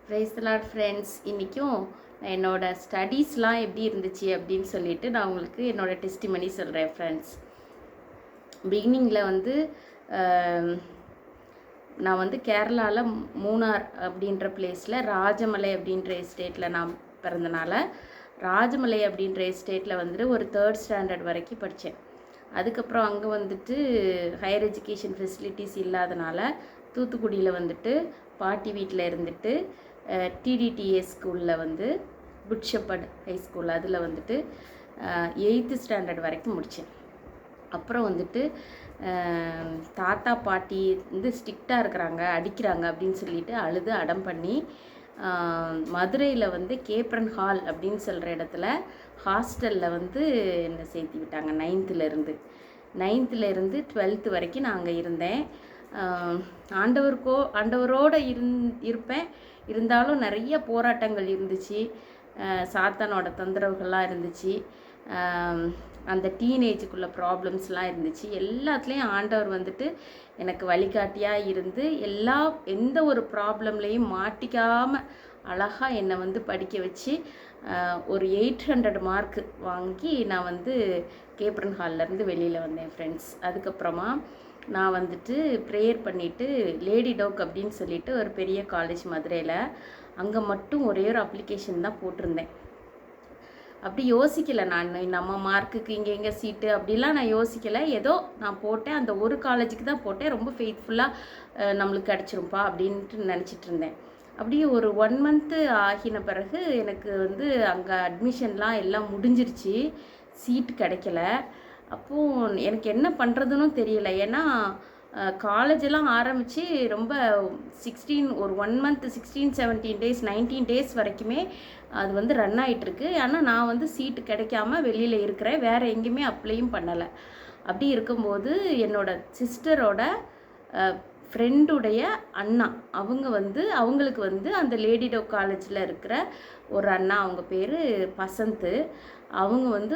Praise the Lord friends. இன்றைக்கும் என்னோடய ஸ்டடீஸ்லாம் எப்படி இருந்துச்சு அப்படின்னு சொல்லிட்டு நான் உங்களுக்கு என்னோடய டெஸ்டிமனி சொல்கிறேன் ஃப்ரெண்ட்ஸ். பிகினிங்கில் வந்து நான் வந்து கேரளாவில் மூணார் அப்படின்ற பிளேஸில் ராஜமலை அப்படின்ற எஸ்டேட்டில் நான் பிறந்தனால ராஜமலை அப்படின்ற எஸ்டேட்டில் வந்துட்டு ஒரு 3rd ஸ்டாண்டர்ட் வரைக்கும் படித்தேன். அதுக்கப்புறம் அங்கே வந்துட்டு ஹையர் எஜுகேஷன் ஃபெசிலிட்டிஸ் இல்லாதனால தூத்துக்குடியில் வந்துட்டு பாட்டி வீட்டில் இருந்துட்டு டிடிடிஎஸ் ஸ்கூலில் வந்து குட் ஷெப்பர்ட் ஹை ஸ்கூல் அதில் வந்துட்டு 8th ஸ்டாண்டர்ட் வரைக்கும் முடித்தேன். அப்புறம் வந்துட்டு தாத்தா பாட்டி வந்து ஸ்ட்ரிக்டாக இருக்கிறாங்க, அடிக்கிறாங்க அப்படின்னு சொல்லிட்டு அழுது அடம் பண்ணி மதுரையில் வந்து கேப்ரன் ஹால் அப்படின்னு சொல்கிற இடத்துல ஹாஸ்டலில் வந்து என்னை சேர்த்தி விட்டாங்க. 9th to 12th வரைக்கும் நான் அங்கே இருந்தேன். ஆண்டவரோடு இருப்பேன். இருந்தாலும் நிறைய போராட்டங்கள் இருந்துச்சு, சாத்தானோட தொந்தரவுகள்லாம் இருந்துச்சு, அந்த டீனேஜுக்குள்ள ப்ராப்ளம்ஸ்லாம் இருந்துச்சு. எல்லாத்துலேயும் ஆண்டவர் வந்துட்டு எனக்கு வழிகாட்டியாக இருந்து எந்த ஒரு ப்ராப்ளம்லேயும் மாட்டிக்காமல் அழகாக என்னை வந்து படிக்க வச்சு ஒரு 800 மார்க் வாங்கி நான் வந்து கேப்ரன் ஹால்லேருந்து வெளியில் வந்தேன் ஃப்ரெண்ட்ஸ். அதுக்கப்புறமா நான் வந்துட்டு ப்ரேயர் பண்ணிவிட்டு லேடி டோக் அப்படின்னு சொல்லிட்டு ஒரு பெரிய காலேஜ் மதுரையில், அங்கே மட்டும் ஒரே ஒரு அப்ளிகேஷன் தான் போட்டிருந்தேன். அப்படி யோசிக்கலை, நான் நம்ம மார்க்குக்கு இங்கே சீட்டு அப்படிலாம் நான் யோசிக்கலை. ஏதோ நான் போட்டேன், அந்த ஒரு காலேஜுக்கு தான் போட்டேன். ரொம்ப ஃபெய்த்ஃபுல்லாக நம்மளுக்கு கிடச்சிரும்ப்பா அப்படின்ட்டு நினச்சிட்டு இருந்தேன். அப்படியே ஒரு 1 month ஆகின பிறகு எனக்கு வந்து அங்கே அட்மிஷன்லாம் எல்லாம் முடிஞ்சிருச்சு, சீட் கிடைக்கல. அப்போது எனக்கு என்ன பண்ணுறதுன்னு தெரியல. ஏன்னா காலேஜெல்லாம் ஆரம்பித்து ரொம்ப 1 month 16 17 days 19 days வரைக்குமே அது வந்து ரன் ஆகிட்டுருக்கு. ஆனால் நான் வந்து சீட்டு கிடைக்காம வெளியில் இருக்கிறேன், வேறு எங்கேயுமே அப்ளையும் பண்ணலை. அப்படி இருக்கும்போது என்னோடய சிஸ்டரோட ஃப்ரெண்டுடைய அண்ணா அவங்களுக்கு வந்து அந்த லேடி டோக் காலேஜில் இருக்கிற ஒரு அண்ணா, அவங்க பேர் பசந்த், அவங்க வந்து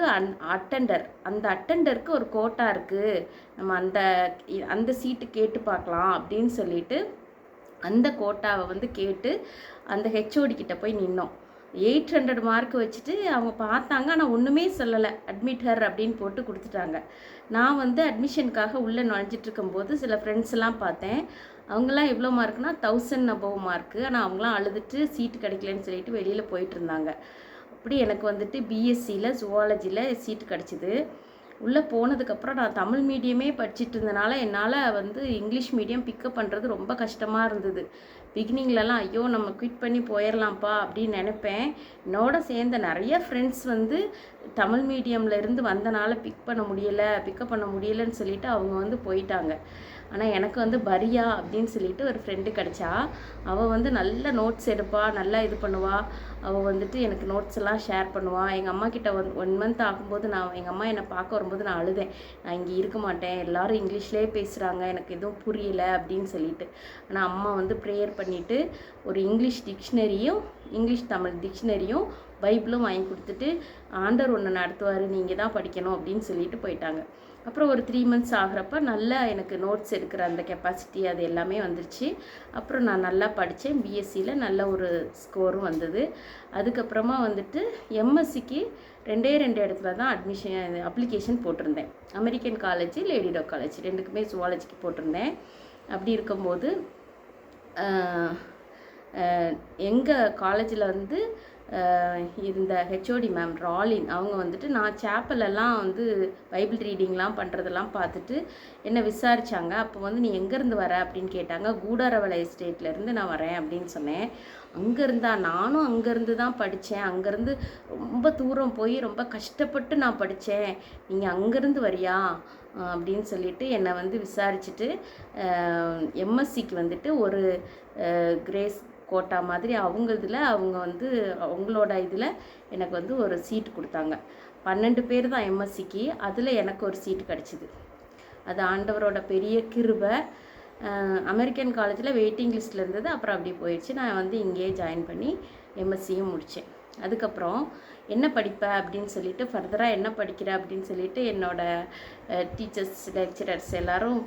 அட்டெண்டர். அந்த அட்டெண்டருக்கு ஒரு கோட்டா இருக்குது, நம்ம அந்த சீட்டு கேட்டு பார்க்கலாம் அப்படின்னு சொல்லிட்டு அந்த கோட்டாவை வந்து கேட்டு அந்த ஹெச்ஓடி கிட்ட போய் நின்னோம். 800 மார்க் வச்சுட்டு அவங்க பார்த்தாங்க, ஆனால் ஒன்றுமே சொல்லலை, அட்மிட்டர் அப்படின்னு போட்டு கொடுத்துட்டாங்க. நான் வந்து அட்மிஷனுக்காக உள்ளே நுழைஞ்சிட்ருக்கும்போது சில ஃப்ரெண்ட்ஸ் எல்லாம் பார்த்தேன். அவங்களாம் எவ்வளோ மார்க்னா 1000 above மார்க்கு. ஆனால் அவங்களாம் அழுதுட்டு சீட்டு கிடைக்கலன்னு சொல்லிட்டு வெளியில் போயிட்டு இருந்தாங்க. அப்படி எனக்கு வந்துட்டு பிஎஸ்சியில் ஜுவாலஜியில் சீட்டு கிடச்சிது. உள்ளே போனதுக்கப்புறம் நான் தமிழ் மீடியமே படிச்சுட்டு இருந்தனால என்னால் வந்து இங்கிலீஷ் மீடியம் பிக்கப் பண்ணுறது ரொம்ப கஷ்டமாக இருந்தது. பிகினிங்லலாம் ஐயோ நம்ம குவிட் பண்ணி போயிடலாம்ப்பா அப்படின்னு நினைப்பேன். என்னோட சேர்ந்த நிறைய ஃப்ரெண்ட்ஸ் வந்து தமிழ் மீடியமில் இருந்து வந்தனால பிக்கப் பண்ண முடியலைன்னு சொல்லிட்டு அவங்க வந்து போயிட்டாங்க. ஆனால் எனக்கு வந்து பரியா அப்படின்னு சொல்லிட்டு ஒரு ஃப்ரெண்டு கிடச்சா. அவள் வந்து நல்ல நோட்ஸ் எடுப்பா, நல்லா இது பண்ணுவாள். அவள் வந்துட்டு எனக்கு நோட்ஸ் எல்லாம் ஷேர் பண்ணுவாள். எங்கள் அம்மா கிட்ட 1 month ஆகும்போது எங்கள் அம்மா என்னை பார்க்க வரும்போது நான் அழுதேன், நான் இங்கே இருக்க மாட்டேன், எல்லோரும் இங்கிலீஷ்லேயே பேசுகிறாங்க, எனக்கு எதுவும் புரியலை அப்படின்னு சொல்லிட்டு. ஆனால் அம்மா வந்து ப்ரேயர் பண்ணிவிட்டு ஒரு இங்கிலீஷ் தமிழ் டிக்ஷனரியும் பைபிளும் வாங்கி கொடுத்துட்டு, ஆண்டவர் ஒன்று நடத்துவார், நீங்கள் தான் படிக்கணும் அப்படின்னு சொல்லிட்டு போயிட்டாங்க. அப்புறம் ஒரு 3 months ஆகிறப்ப நல்லா எனக்கு நோட்ஸ் எடுக்கிற அந்த கெப்பாசிட்டி அது எல்லாமே வந்துருச்சு. அப்புறம் நான் நல்லா படித்தேன். பிஎஸ்சியில் நல்ல ஒரு ஸ்கோரும் வந்தது. அதுக்கப்புறமா வந்துட்டு எம்எஸ்சிக்கு 2 இடத்துல தான் அப்ளிகேஷன் போட்டிருந்தேன். அமெரிக்கன் காலேஜ், லேடி டோக் காலேஜ் 2க்குமே ஜுவாலஜிக்கு போட்டிருந்தேன். அப்படி இருக்கும்போது எங்கள் காலேஜில் வந்து இருந்த ஹெச்ஓடி மேம் ராலின், அவங்க வந்துட்டு நான் சேப்பலெல்லாம் வந்து பைபிள் ரீடிங்லாம் பண்ணுறதெல்லாம் பார்த்துட்டு என்னை விசாரித்தாங்க. அப்போ வந்து நீ எங்கேருந்து வர அப்படின்னு கேட்டாங்க. கூடாரவளை எஸ்டேட்லேருந்து நான் வரேன் அப்படின்னு சொன்னேன். நானும் அங்கேருந்து தான் படித்தேன், அங்கேருந்து ரொம்ப தூரம் போய் ரொம்ப கஷ்டப்பட்டு நான் படித்தேன், நீங்கள் அங்கேருந்து வரியா அப்படின்னு சொல்லிட்டு என்னை வந்து விசாரிச்சுட்டு எம்எஸ்சிக்கு வந்துட்டு ஒரு கிரேஸ் கோட்டா மாதிரி அவங்க வந்து அவங்களோட இதில் எனக்கு வந்து ஒரு சீட் கொடுத்தாங்க. 12 பேர் தான் எம்எஸ்சிக்கு, அதில் எனக்கு ஒரு சீட்டு கிடச்சிது. அது ஆண்டவரோட பெரிய கிருபை. அமெரிக்கன் காலேஜில் வெயிட்டிங் லிஸ்ட்டில் இருந்தது, அப்புறம் அப்படி போயிடுச்சு. நான் வந்து இங்கேயே ஜாயின் பண்ணி எம்எஸ்சியும் முடித்தேன். அதுக்கப்புறம் என்ன படிப்ப அப்படின்னு சொல்லிட்டு ஃபர்தராக என்ன படிக்கிற அப்படின்னு சொல்லிட்டு என்னோடய டீச்சர்ஸ் லெக்சரர்ஸ் எல்லோரும்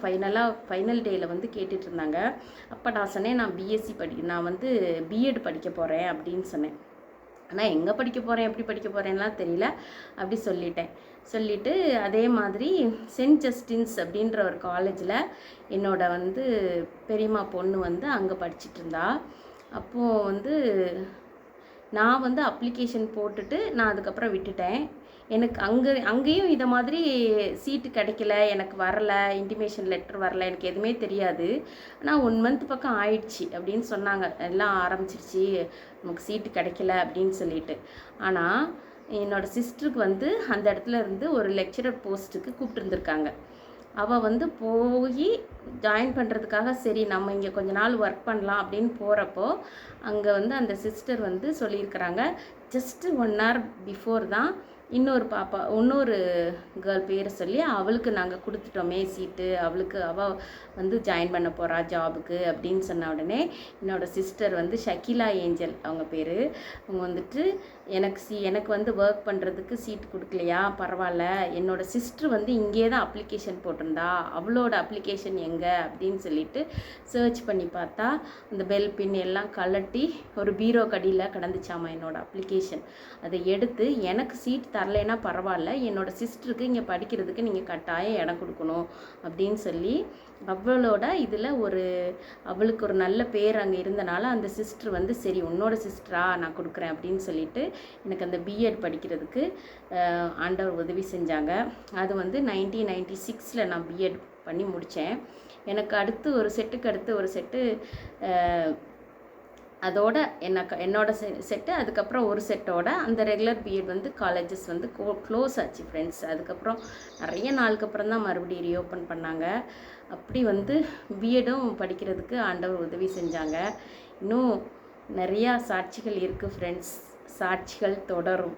ஃபைனல் டேயில் வந்து கேட்டுட்டு இருந்தாங்க. அப்போ நான் சொன்னேன், நான் வந்து பிஎட் படிக்க போகிறேன் அப்படின்னு சொன்னேன். ஆனால் எங்கே படிக்க போகிறேன், எப்படி படிக்க போகிறேன்லாம் தெரியல, அப்படி சொல்லிவிட்டு அதே மாதிரி சென்ட் ஜஸ்டின்ஸ் அப்படின்ற ஒரு காலேஜில் வந்து பெரியம்மா பொண்ணு வந்து அங்கே படிச்சுட்டு இருந்தா. அப்போது வந்து நான் வந்து அப்ளிகேஷன் போட்டுட்டு நான் அதுக்கப்புறம் விட்டுட்டேன். எனக்கு அங்கேயும் இதை மாதிரி சீட்டு கிடைக்கல, எனக்கு வரலை, இன்டிமேஷன் லெட்டர் வரல, எனக்கு எதுவுமே தெரியாது. ஆனால் 1 மந்த் பக்கம் ஆயிடுச்சு அப்படின்னு சொன்னாங்க, எல்லாம் ஆரம்பிச்சிருச்சு, நமக்கு சீட்டு கிடைக்கல அப்படின்னு சொல்லிட்டு. ஆனால் என்னோடய சிஸ்டருக்கு வந்து அந்த இடத்துல இருந்து ஒரு லெக்சரர் போஸ்ட்டுக்கு கூப்பிட்டுருந்துருக்காங்க. அவள் வந்து போய் ஜாயின் பண்ணுறதுக்காக சரி நம்ம இங்கே கொஞ்ச நாள் ஒர்க் பண்ணலாம் அப்படின்னு போகிறப்போ அங்கே வந்து அந்த சிஸ்டர் வந்து சொல்லியிருக்கிறாங்க, ஜஸ்ட்டு 1 hour பிஃபோர் தான் இன்னொரு கேர்ள் பேரை சொல்லி அவளுக்கு நாங்கள் கொடுத்துட்டோமே சீட்டு, அவள் வந்து ஜாயின் பண்ண போகிறா ஜாபுக்கு அப்படின்னு சொன்ன உடனே என்னோடய சிஸ்டர் வந்து ஷக்கிலா ஏஞ்சல் அவங்க பேர். அவங்க வந்துட்டு எனக்கு வந்து ஒர்க் பண்ணுறதுக்கு சீட்டு கொடுக்கலையா, பரவாயில்ல, என்னோடய சிஸ்டர் வந்து இங்கே தான் அப்ளிகேஷன் போட்டிருந்தா, அவளோட அப்ளிகேஷன் எங்கே அப்படின்னு சொல்லிட்டு சர்ச் பண்ணி பார்த்தா அந்த பெல் பின் எல்லாம் கலட்டி ஒரு பீரோ கடியில் கிடந்துச்சாமா என்னோடய அப்ளிகேஷன். அதை எடுத்து எனக்கு சீட் தரலைன்னா பரவாயில்ல, என்னோடய சிஸ்டருக்கு இங்கே படிக்கிறதுக்கு நீங்கள் கட்டாயம் இடம் கொடுக்கணும் அப்படின்னு சொல்லி அவளோட இதில் அவளுக்கு ஒரு நல்ல பேர் அங்கே இருந்தனால அந்த சிஸ்டர் வந்து சரி உன்னோட சிஸ்டரா நான் கொடுக்குறேன் அப்படின்னு சொல்லிட்டு எனக்கு அந்த பிஎட் படிக்கிறதுக்கு ஆண்டவர் உதவி செஞ்சாங்க. அது வந்து 1996 நான் பிஎட் பண்ணி முடித்தேன். எனக்கு அடுத்து ஒரு செட்டு அதோட என்னோட செட்டு, அதுக்கப்புறம் ஒரு செட்டோட அந்த ரெகுலர் பிஎட் வந்து காலேஜஸ் வந்து க்ளோஸ் ஆச்சு ஃப்ரெண்ட்ஸ். அதுக்கப்புறம் நிறைய நாளுக்கு அப்புறம் தான் மறுபடியும் ரீஓப்பன் பண்ணாங்க. அப்படி வந்து பிஎடும் படிக்கிறதுக்கு ஆண்டவர் உதவி செஞ்சாங்க. இன்னும் நிறையா சாட்சிகள் இருக்குது ஃப்ரெண்ட்ஸ், சாட்சிகள் தொடரும்.